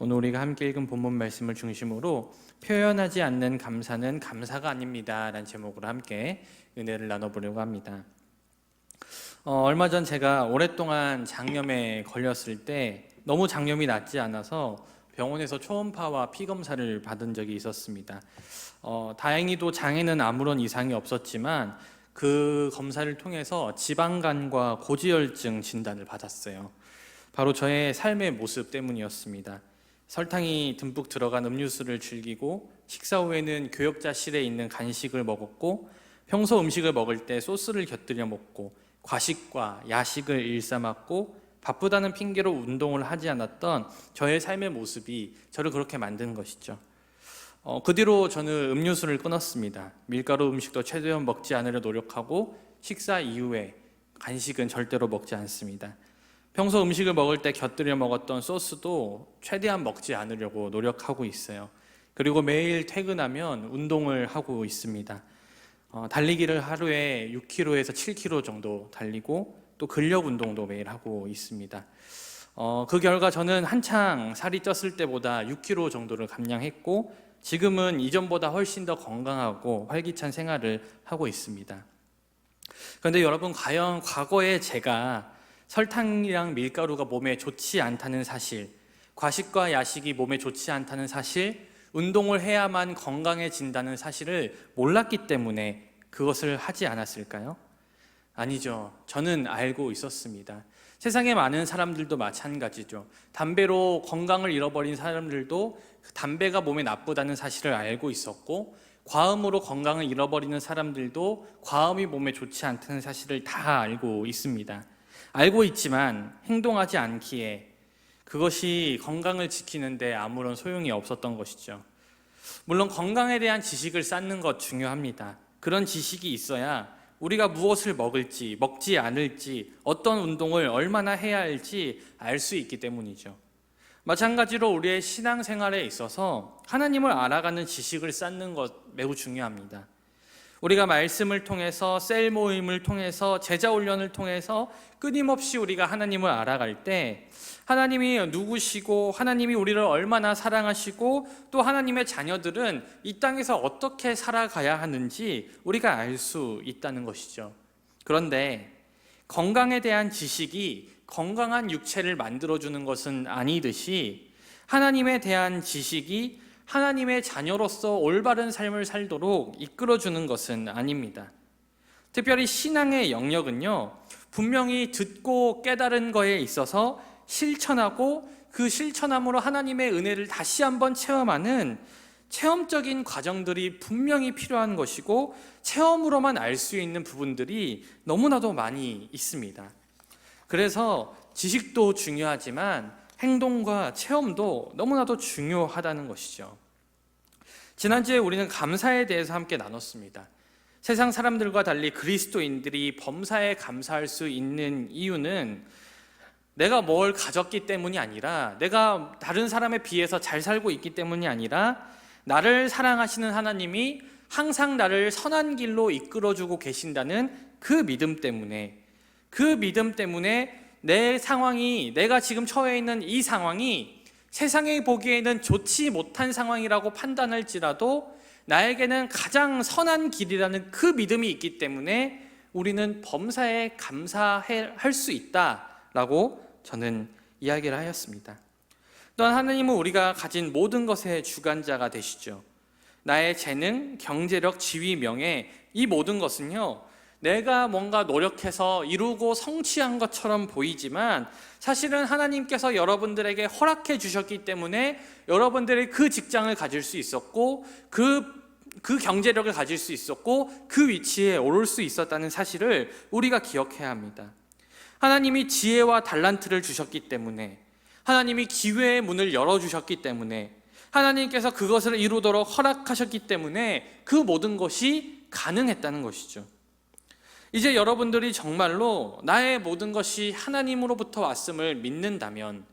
오늘 우리가 함께 읽은 본문 말씀을 중심으로 표현하지 않는 감사는 감사가 아닙니다 라는 제목으로 함께 은혜를 나눠보려고 합니다. 얼마 전 제가 오랫동안 장염에 걸렸을 때 너무 장염이 낫지 않아서 병원에서 초음파와 피검사를 받은 적이 있었습니다. 다행히도 장에는 아무런 이상이 없었지만 그 검사를 통해서 지방간과 고지혈증 진단을 받았어요. 바로 저의 삶의 모습 때문이었습니다. 설탕이 듬뿍 들어간 음료수를 즐기고 식사 후에는 교역자실에 있는 간식을 먹었고 평소 음식을 먹을 때 소스를 곁들여 먹고 과식과 야식을 일삼았고 바쁘다는 핑계로 운동을 하지 않았던 저의 삶의 모습이 저를 그렇게 만든 것이죠. 그 뒤로 저는 음료수를 끊었습니다. 밀가루 음식도 최대한 먹지 않으려 노력하고 식사 이후에 간식은 절대로 먹지 않습니다. 평소 음식을 먹을 때 곁들여 먹었던 소스도 최대한 먹지 않으려고 노력하고 있어요. 그리고 매일 퇴근하면 운동을 하고 있습니다. 달리기를 하루에 6km에서 7km 정도 달리고 또 근력 운동도 매일 하고 있습니다. 그 결과 저는 한창 살이 쪘을 때보다 6kg 정도를 감량했고 지금은 이전보다 훨씬 더 건강하고 활기찬 생활을 하고 있습니다. 그런데 여러분, 과연 과거에 제가 설탕이랑 밀가루가 몸에 좋지 않다는 사실, 과식과 야식이 몸에 좋지 않다는 사실, 운동을 해야만 건강해진다는 사실을 몰랐기 때문에 그것을 하지 않았을까요? 아니죠. 저는 알고 있었습니다. 세상에 많은 사람들도 마찬가지죠. 담배로 건강을 잃어버린 사람들도 담배가 몸에 나쁘다는 사실을 알고 있었고, 과음으로 건강을 잃어버리는 사람들도 과음이 몸에 좋지 않다는 사실을 다 알고 있습니다. 알고 있지만 행동하지 않기에 그것이 건강을 지키는데 아무런 소용이 없었던 것이죠. 물론 건강에 대한 지식을 쌓는 것 중요합니다. 그런 지식이 있어야 우리가 무엇을 먹을지, 먹지 않을지, 어떤 운동을 얼마나 해야 할지 알 수 있기 때문이죠. 마찬가지로 우리의 신앙생활에 있어서 하나님을 알아가는 지식을 쌓는 것 매우 중요합니다. 우리가 말씀을 통해서, 셀 모임을 통해서, 제자 훈련을 통해서 끊임없이 우리가 하나님을 알아갈 때 하나님이 누구시고 하나님이 우리를 얼마나 사랑하시고 또 하나님의 자녀들은 이 땅에서 어떻게 살아가야 하는지 우리가 알 수 있다는 것이죠. 그런데 건강에 대한 지식이 건강한 육체를 만들어주는 것은 아니듯이 하나님에 대한 지식이 하나님의 자녀로서 올바른 삶을 살도록 이끌어주는 것은 아닙니다. 특별히 신앙의 영역은요, 분명히 듣고 깨달은 거에 있어서 실천하고 그 실천함으로 하나님의 은혜를 다시 한번 체험하는 체험적인 과정들이 분명히 필요한 것이고 체험으로만 알 수 있는 부분들이 너무나도 많이 있습니다. 그래서 지식도 중요하지만 행동과 체험도 너무나도 중요하다는 것이죠. 지난주에 우리는 감사에 대해서 함께 나눴습니다. 세상 사람들과 달리 그리스도인들이 범사에 감사할 수 있는 이유는 내가 뭘 가졌기 때문이 아니라, 내가 다른 사람에 비해서 잘 살고 있기 때문이 아니라 나를 사랑하시는 하나님이 항상 나를 선한 길로 이끌어주고 계신다는 그 믿음 때문에, 내 상황이, 내가 지금 처해 있는 이 상황이 세상에 보기에는 좋지 못한 상황이라고 판단할지라도 나에게는 가장 선한 길이라는 그 믿음이 있기 때문에 우리는 범사에 감사할 수 있다라고 저는 이야기를 하였습니다. 또한 하나님은 우리가 가진 모든 것의 주관자가 되시죠. 나의 재능, 경제력, 지위, 명예, 이 모든 것은요, 내가 뭔가 노력해서 이루고 성취한 것처럼 보이지만 사실은 하나님께서 여러분들에게 허락해 주셨기 때문에 여러분들이 그 직장을 가질 수 있었고 그 경제력을 가질 수 있었고 그 위치에 오를 수 있었다는 사실을 우리가 기억해야 합니다. 하나님이 지혜와 달란트를 주셨기 때문에, 하나님이 기회의 문을 열어주셨기 때문에, 하나님께서 그것을 이루도록 허락하셨기 때문에 그 모든 것이 가능했다는 것이죠. 이제 여러분들이 정말로 나의 모든 것이 하나님으로부터 왔음을 믿는다면,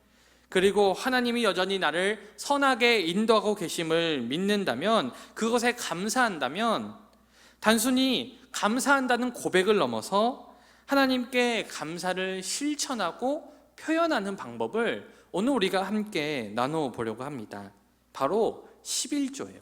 그리고 하나님이 여전히 나를 선하게 인도하고 계심을 믿는다면, 그것에 감사한다면, 단순히 감사한다는 고백을 넘어서 하나님께 감사를 실천하고 표현하는 방법을 오늘 우리가 함께 나눠보려고 합니다. 바로 11조예요.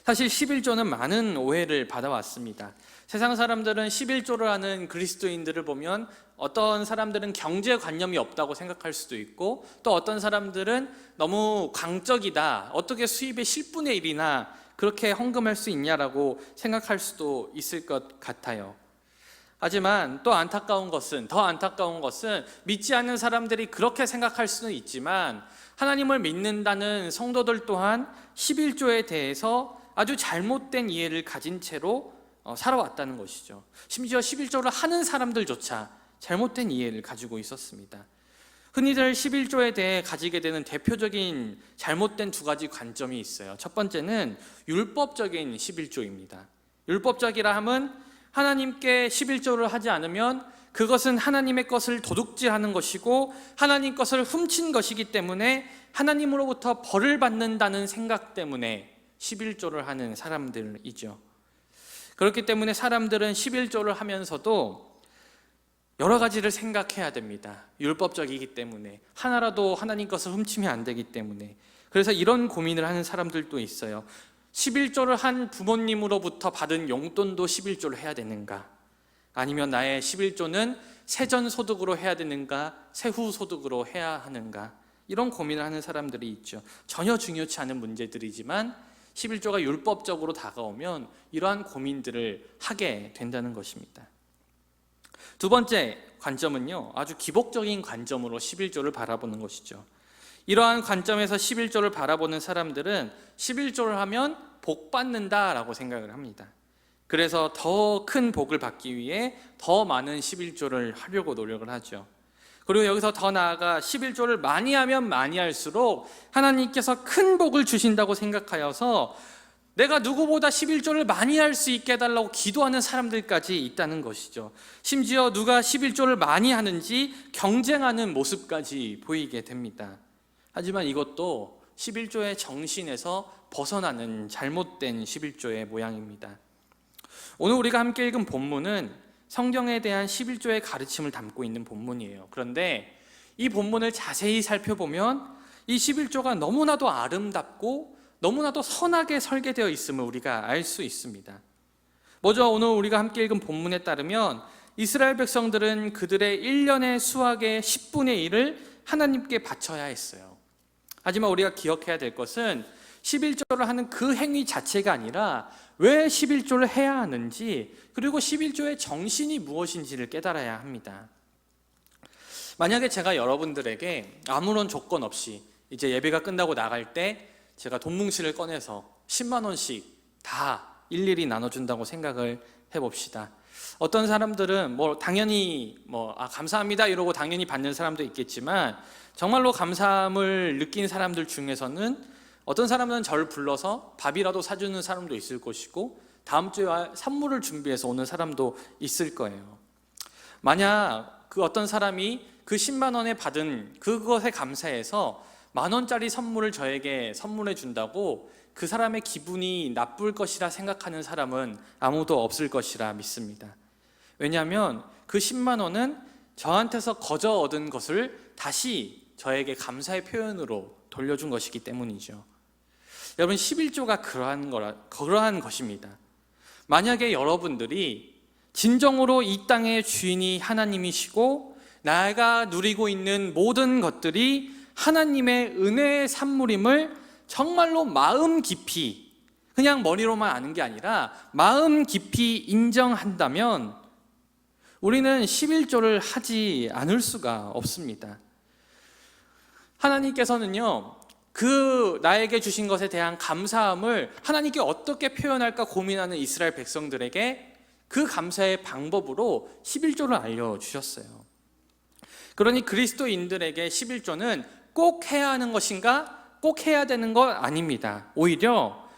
사실 11조는 많은 오해를 받아왔습니다. 세상 사람들은 11조를 하는 그리스도인들을 보면 어떤 사람들은 경제관념이 없다고 생각할 수도 있고, 또 어떤 사람들은 너무 광적이다, 어떻게 수입의 10분의 1이나 그렇게 헌금할 수 있냐라고 생각할 수도 있을 것 같아요. 하지만 또 더 안타까운 것은 믿지 않는 사람들이 그렇게 생각할 수는 있지만, 하나님을 믿는다는 성도들 또한 11조에 대해서 아주 잘못된 이해를 가진 채로 살아왔다는 것이죠. 심지어 11조를 하는 사람들조차 잘못된 이해를 가지고 있었습니다. 흔히들 11조에 대해 가지게 되는 대표적인 잘못된 두 가지 관점이 있어요. 첫 번째는 율법적인 11조입니다. 율법적이라 함은 하나님께 11조를 하지 않으면 그것은 하나님의 것을 도둑질하는 것이고 하나님 것을 훔친 것이기 때문에 하나님으로부터 벌을 받는다는 생각 때문에 11조를 하는 사람들이죠. 그렇기 때문에 사람들은 11조를 하면서도 여러 가지를 생각해야 됩니다. 율법적이기 때문에, 하나라도 하나님 것을 훔치면 안 되기 때문에. 그래서 이런 고민을 하는 사람들도 있어요. 11조를 한 부모님으로부터 받은 용돈도 11조를 해야 되는가? 아니면 나의 11조는 세전소득으로 해야 되는가? 세후소득으로 해야 하는가? 이런 고민을 하는 사람들이 있죠. 전혀 중요치 않은 문제들이지만 11조가 율법적으로 다가오면 이러한 고민들을 하게 된다는 것입니다. 두 번째 관점은요, 아주 기복적인 관점으로 11조를 바라보는 것이죠. 이러한 관점에서 11조를 바라보는 사람들은 11조를 하면 복 받는다라고 생각을 합니다. 그래서 더 큰 복을 받기 위해 더 많은 11조를 하려고 노력을 하죠. 그리고 여기서 더 나아가 11조를 많이 하면 많이 할수록 하나님께서 큰 복을 주신다고 생각하여서 내가 누구보다 11조를 많이 할 수 있게 해달라고 기도하는 사람들까지 있다는 것이죠. 심지어 누가 11조를 많이 하는지 경쟁하는 모습까지 보이게 됩니다. 하지만 이것도 11조의 정신에서 벗어나는 잘못된 11조의 모양입니다. 오늘 우리가 함께 읽은 본문은 성경에 대한 11조의 가르침을 담고 있는 본문이에요. 그런데 이 본문을 자세히 살펴보면 이 11조가 너무나도 아름답고 너무나도 선하게 설계되어 있음을 우리가 알 수 있습니다. 먼저 오늘 우리가 함께 읽은 본문에 따르면 이스라엘 백성들은 그들의 1년의 수확의 10분의 1을 하나님께 바쳐야 했어요. 하지만 우리가 기억해야 될 것은 11조를 하는 그 행위 자체가 아니라 왜 11조를 해야 하는지, 그리고 11조의 정신이 무엇인지를 깨달아야 합니다. 만약에 제가 여러분들에게 아무런 조건 없이 이제 예배가 끝나고 나갈 때 제가 돈 뭉치를 꺼내서 10만 원씩 다 일일이 나눠준다고 생각을 해봅시다. 어떤 사람들은 당연히 감사합니다 이러고 당연히 받는 사람도 있겠지만, 정말로 감사함을 느낀 사람들 중에서는 어떤 사람은 저를 불러서 밥이라도 사주는 사람도 있을 것이고, 다음 주에 선물을 준비해서 오는 사람도 있을 거예요. 만약 그 어떤 사람이 그 10만 원에 받은 그것에 감사해서 10,000원짜리 선물을 저에게 선물해 준다고 그 사람의 기분이 나쁠 것이라 생각하는 사람은 아무도 없을 것이라 믿습니다. 왜냐하면 그 10만 원은 저한테서 거저 얻은 것을 다시 저에게 감사의 표현으로 돌려준 것이기 때문이죠. 여러분, 11조가 그러한 것입니다. 만약에 여러분들이 진정으로 이 땅의 주인이 하나님이시고 내가 누리고 있는 모든 것들이 하나님의 은혜의 산물임을 정말로 마음 깊이, 그냥 머리로만 아는 게 아니라 마음 깊이 인정한다면 우리는 11조를 하지 않을 수가 없습니다. 하나님께서는요, 그 나에게 주신 것에 대한 감사함을 하나님께 어떻게 표현할까 고민하는 이스라엘 백성들에게 그 감사의 방법으로 11조를 알려주셨어요. 그러니 그리스도인들에게 11조는 꼭 해야 하는 것인가? 꼭 해야 되는 것 아닙니다. 오히려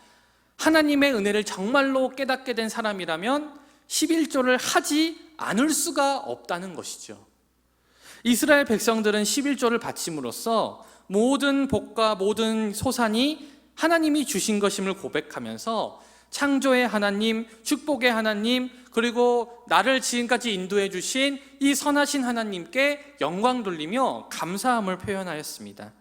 하나님의 은혜를 정말로 깨닫게 된 사람이라면 11조를 하지 않을 수가 없다는 것이죠. 이스라엘 백성들은 11조를 바침으로써 모든 복과 모든 소산이 하나님이 주신 것임을 고백하면서 창조의 하나님, 축복의 하나님, 그리고 나를 지금까지 인도해 주신 이 선하신 하나님께 영광 돌리며 감사함을 표현하였습니다.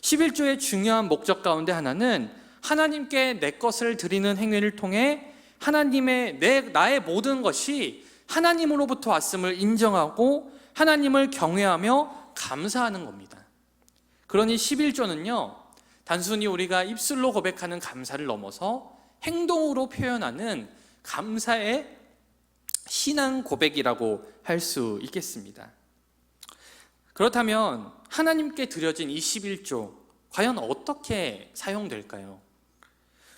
11조의 중요한 목적 가운데 하나는 하나님께 내 것을 드리는 행위를 통해 나의 모든 것이 하나님으로부터 왔음을 인정하고 하나님을 경외하며 감사하는 겁니다. 그러니 11조는요, 단순히 우리가 입술로 고백하는 감사를 넘어서 행동으로 표현하는 감사의 신앙 고백이라고 할 수 있겠습니다. 그렇다면 하나님께 드려진 이 11조 과연 어떻게 사용될까요?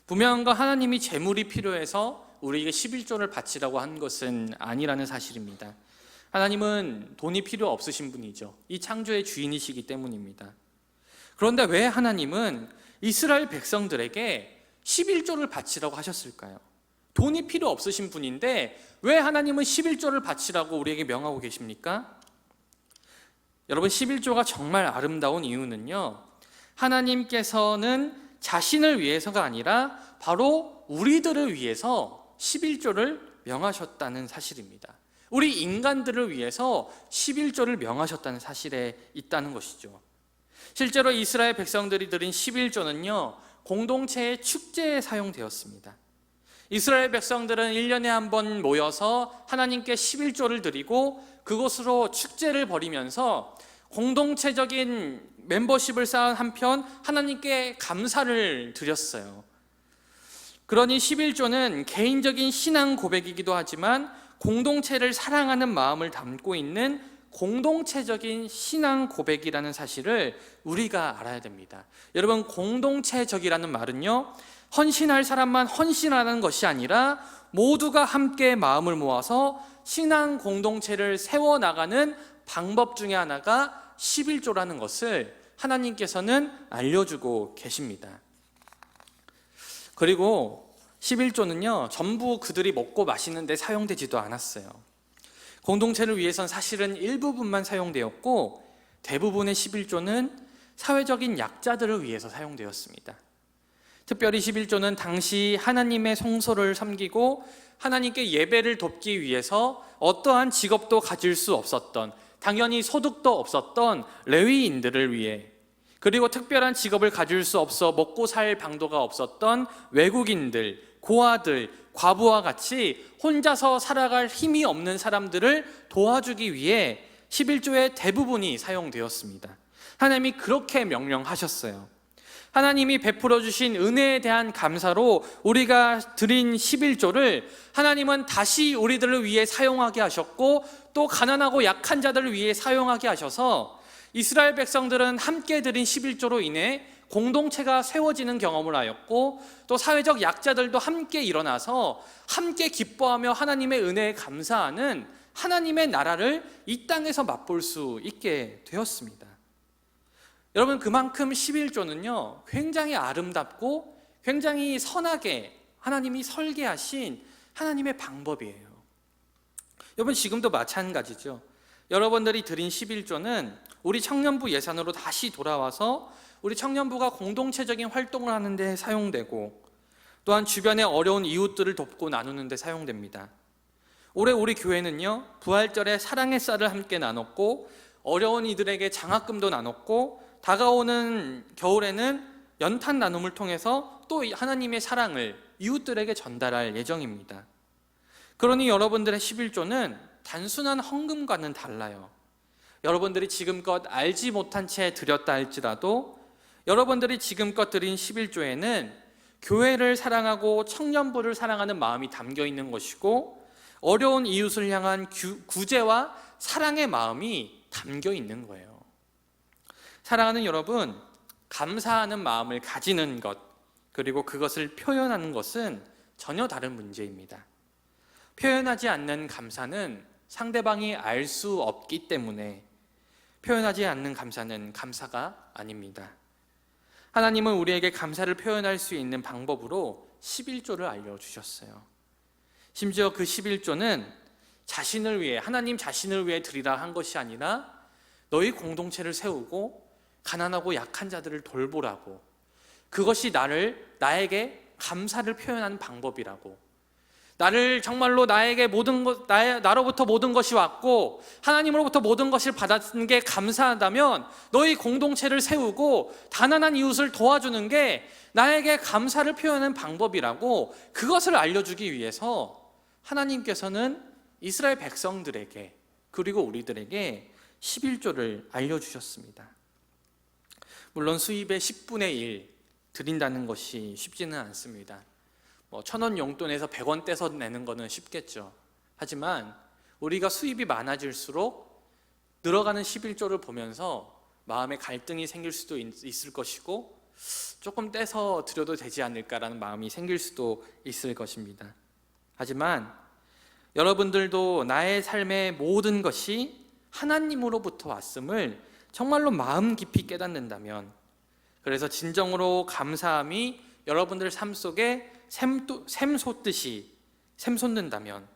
분명한 건 하나님이 재물이 필요해서 우리에게 11조를 바치라고 한 것은 아니라는 사실입니다. 하나님은 돈이 필요 없으신 분이죠. 이 창조의 주인이시기 때문입니다. 그런데 왜 하나님은 이스라엘 백성들에게 11조를 바치라고 하셨을까요? 돈이 필요 없으신 분인데 왜 하나님은 11조를 바치라고 우리에게 명하고 계십니까? 여러분, 11조가 정말 아름다운 이유는요, 하나님께서는 자신을 위해서가 아니라 바로 우리들을 위해서 11조를 명하셨다는 사실입니다. 우리 인간들을 위해서 11조를 명하셨다는 사실에 있다는 것이죠. 실제로 이스라엘 백성들이 드린 11조는요, 공동체의 축제에 사용되었습니다. 이스라엘 백성들은 1년에 한 번 모여서 하나님께 11조를 드리고 그곳으로 축제를 벌이면서 공동체적인 멤버십을 쌓은 한편 하나님께 감사를 드렸어요. 그러니 11조는 개인적인 신앙 고백이기도 하지만 공동체를 사랑하는 마음을 담고 있는 공동체적인 신앙 고백이라는 사실을 우리가 알아야 됩니다. 여러분, 공동체적이라는 말은요, 헌신할 사람만 헌신하는 것이 아니라 모두가 함께 마음을 모아서 신앙 공동체를 세워나가는 방법 중에 하나가 11조라는 것을 하나님께서는 알려주고 계십니다. 그리고 11조는요, 전부 그들이 먹고 마시는 데 사용되지도 않았어요. 공동체를 위해선 사실은 일부분만 사용되었고 대부분의 11조는 사회적인 약자들을 위해서 사용되었습니다. 특별히 11조는 당시 하나님의 성소를 섬기고 하나님께 예배를 돕기 위해서 어떠한 직업도 가질 수 없었던, 당연히 소득도 없었던 레위인들을 위해, 그리고 특별한 직업을 가질 수 없어 먹고 살 방도가 없었던 외국인들, 고아들, 과부와 같이 혼자서 살아갈 힘이 없는 사람들을 도와주기 위해 11조의 대부분이 사용되었습니다. 하나님이 그렇게 명령하셨어요. 하나님이 베풀어 주신 은혜에 대한 감사로 우리가 드린 11조를 하나님은 다시 우리들을 위해 사용하게 하셨고 또 가난하고 약한 자들을 위해 사용하게 하셔서 이스라엘 백성들은 함께 드린 11조로 인해 공동체가 세워지는 경험을 하였고 또 사회적 약자들도 함께 일어나서 함께 기뻐하며 하나님의 은혜에 감사하는 하나님의 나라를 이 땅에서 맛볼 수 있게 되었습니다. 여러분, 그만큼 11조는요 굉장히 아름답고 굉장히 선하게 하나님이 설계하신 하나님의 방법이에요. 여러분, 지금도 마찬가지죠. 여러분들이 드린 11조는 우리 청년부 예산으로 다시 돌아와서 우리 청년부가 공동체적인 활동을 하는 데 사용되고 또한 주변의 어려운 이웃들을 돕고 나누는 데 사용됩니다. 올해 우리 교회는요 부활절에 사랑의 쌀을 함께 나눴고 어려운 이들에게 장학금도 나눴고 다가오는 겨울에는 연탄 나눔을 통해서 또 하나님의 사랑을 이웃들에게 전달할 예정입니다. 그러니 여러분들의 11조는 단순한 헌금과는 달라요. 여러분들이 지금껏 알지 못한 채 드렸다 할지라도 여러분들이 지금껏 드린 11조에는 교회를 사랑하고 청년부를 사랑하는 마음이 담겨 있는 것이고 어려운 이웃을 향한 구제와 사랑의 마음이 담겨 있는 거예요. 사랑하는 여러분, 감사하는 마음을 가지는 것, 그리고 그것을 표현하는 것은 전혀 다른 문제입니다. 표현하지 않는 감사는 상대방이 알 수 없기 때문에 표현하지 않는 감사는 감사가 아닙니다. 하나님은 우리에게 감사를 표현할 수 있는 방법으로 11조를 알려주셨어요. 심지어 그 11조는 자신을 위해, 하나님 자신을 위해 드리라 한 것이 아니라 너희 공동체를 세우고 가난하고 약한 자들을 돌보라고, 그것이 나에게 감사를 표현하는 방법이라고. 나를 정말로 나에게 모든 것, 나로부터 모든 것이 왔고 하나님으로부터 모든 것을 받았는 게 감사하다면 너희 공동체를 세우고 가난한 이웃을 도와주는 게 나에게 감사를 표현하는 방법이라고, 그것을 알려주기 위해서 하나님께서는 이스라엘 백성들에게 그리고 우리들에게 11조를 알려주셨습니다. 물론 수입의 10분의 1 드린다는 것이 쉽지는 않습니다. 1,000원 용돈에서 100원 떼서 내는 거는 쉽겠죠. 하지만 우리가 수입이 많아질수록 늘어가는 11조를 보면서 마음에 갈등이 생길 수도 있을 것이고, 조금 떼서 드려도 되지 않을까라는 마음이 생길 수도 있을 것입니다. 하지만 여러분들도 나의 삶의 모든 것이 하나님으로부터 왔음을 정말로 마음 깊이 깨닫는다면, 그래서 진정으로 감사함이 여러분들 삶 속에 샘솟듯이 샘솟는다면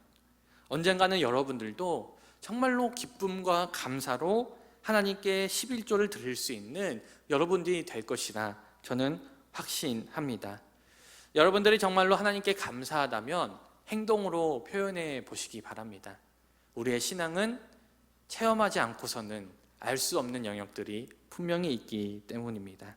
언젠가는 여러분들도 정말로 기쁨과 감사로 하나님께 11조를 드릴 수 있는 여러분들이 될 것이라 저는 확신합니다. 여러분들이 정말로 하나님께 감사하다면 행동으로 표현해 보시기 바랍니다. 우리의 신앙은 체험하지 않고서는 알 수 없는 영역들이 분명히 있기 때문입니다.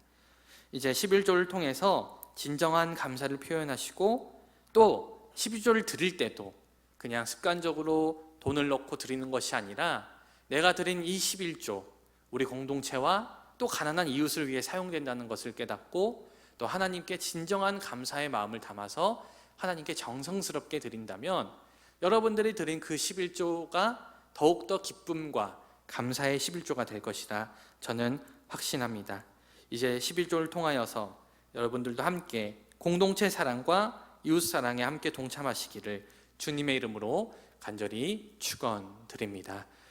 이제 11조를 통해서 진정한 감사를 표현하시고, 또 12조를 드릴 때도 그냥 습관적으로 돈을 넣고 드리는 것이 아니라 내가 드린 이 11조 우리 공동체와 또 가난한 이웃을 위해 사용된다는 것을 깨닫고, 또 하나님께 진정한 감사의 마음을 담아서 하나님께 정성스럽게 드린다면 여러분들이 드린 그 11조가 더욱더 기쁨과 감사의 11조가 될 것이다 저는 확신합니다. 이제 11조를 통하여서 여러분들도 함께 공동체 사랑과 이웃 사랑에 함께 동참하시기를 주님의 이름으로 간절히 축원드립니다.